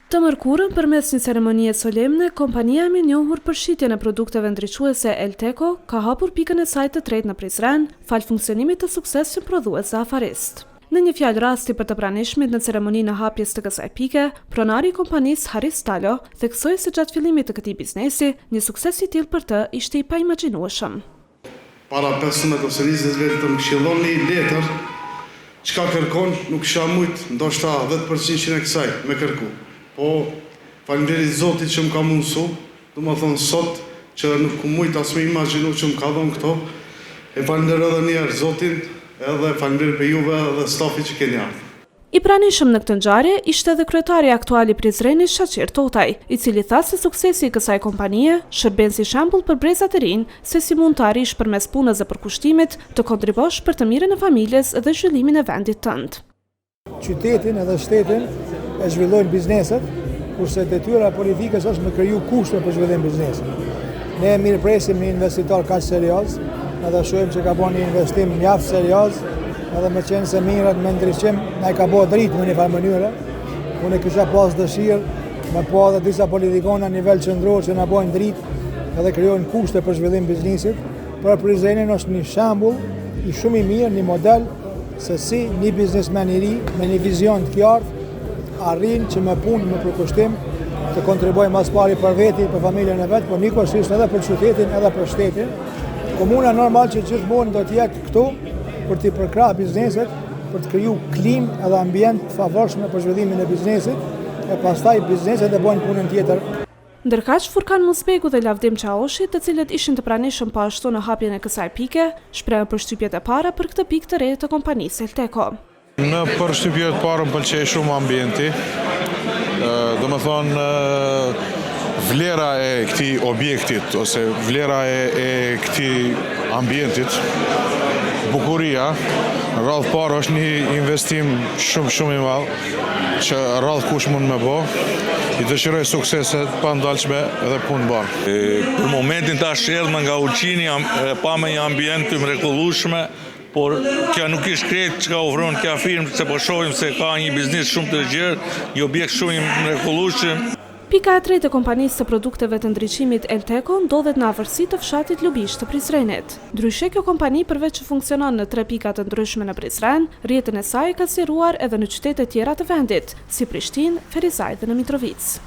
Të mërkurën, përmes një ceremonie solemne, kompania e njohur për shitjen e produkteve ndriçuese Elteco ka hapur pikën e saj të tretë në Prizren, fal funksionimit të suksesshëm prodhues afarist. Në një fjalë rasti për të pranishmit në ceremoninë e hapjes të kësaj pike, pronari i kompanisë Haris Talo theksoi se gjatë fillimit të këtij biznesi, një sukses i tillë për të ishte i paimagjinueshëm. Para 15 ose 20 vjet të më këshillon një letër, çka kërkon nuk kisha mujt, ndoshta 10% e kësaj me kërku. Po, faleminderit Zotit që më ka mundësu, do më thonë sot që nuk mujt as me imagjinu që më ka dhonë këto, e falenderoj edhe njerë Zotin, edhe falenderoj për juve edhe stafit që keni ardhur. I pranishëm në këtë ngjarje ishte edhe kryetari aktual i Prizrenit Shaqir Totaj, i cili tha se suksesi i kësaj kompanie shërben si shembull për brezat e rinj se si mund të arrish përmes punës dhe përkushtimit të kontribosh për të mirën e familjes dhe zhvillimin e vendit tënd. Qytetin edhe shtetin e zhvillojnë bizneset, kurse detyra politikës është me kriju kushte për zhvillim biznesit. Ne mirëpresim një investitor kaq serioz, edhe shohim që ka bën një investim mjaft serioz, edhe me qenë se mirat me ndryshim, na ka bërë dritë në një farë mënyre. Unë kisha pas dëshirë me po edhe disa politikona në nivel qendror që na bojnë dritë edhe krijojnë kushte për zhvillim biznesit. Për Prizrenin është një shembull i shumë i mirë, një model se si një biznesmen i ri me një vizion të qartë arrin që me punë, me përkushtim të kontribuojë mas pari për veti, për familjen e vet, por njëkohësisht edhe për qytetin, edhe për shtetin. Komuna normal që gjithmonë do të jetë këtu për të përkrahur bizneset, për të kriju klimë edhe ambient të favorshëm për zhvillimin e biznesit, e pastaj bizneset e bojnë punën tjetër. Ndërkaq, Furkan Muzbegu dhe Lavdim Çaoshi, të cilët ishin të pranishëm po ashtu në hapjen e kësaj pike, shprehën përshtypjet e para për këtë pikë të re të kompanisë Elteco. Në përshtypjet e para më pëlqej shumë ambienti. Domethënë vlera e këtij objektit ose vlera e këtij ambientit, bukuria, rrallë parë është një investim shumë i madh që rrallë kush mund me bë. I dëshiroj sukseset pa ndalshme edhe punë bërë. Për momentin tash erdhëm nga Ulqini, pa me një ambient të mrekullueshme, por kjo nuk ishte krejt që ka ofron kjo firmë, se po shohim se ka një biznes shumë të gjerë, një objekt shumë i mrekullueshëm. Pika e tretë e kompanisë të produkteve të ndriçimit Elteco ndodhet në afërsi të fshatit Lubisht të Prizrenit. Ndryshe, kjo kompani përveç që funksionon në 3 pika të ndryshme në Prizren, rrjetin e saj ka sqaruar edhe në qytete tjera të vendit, si Prishtinë, Ferizaj dhe në Mitrovic.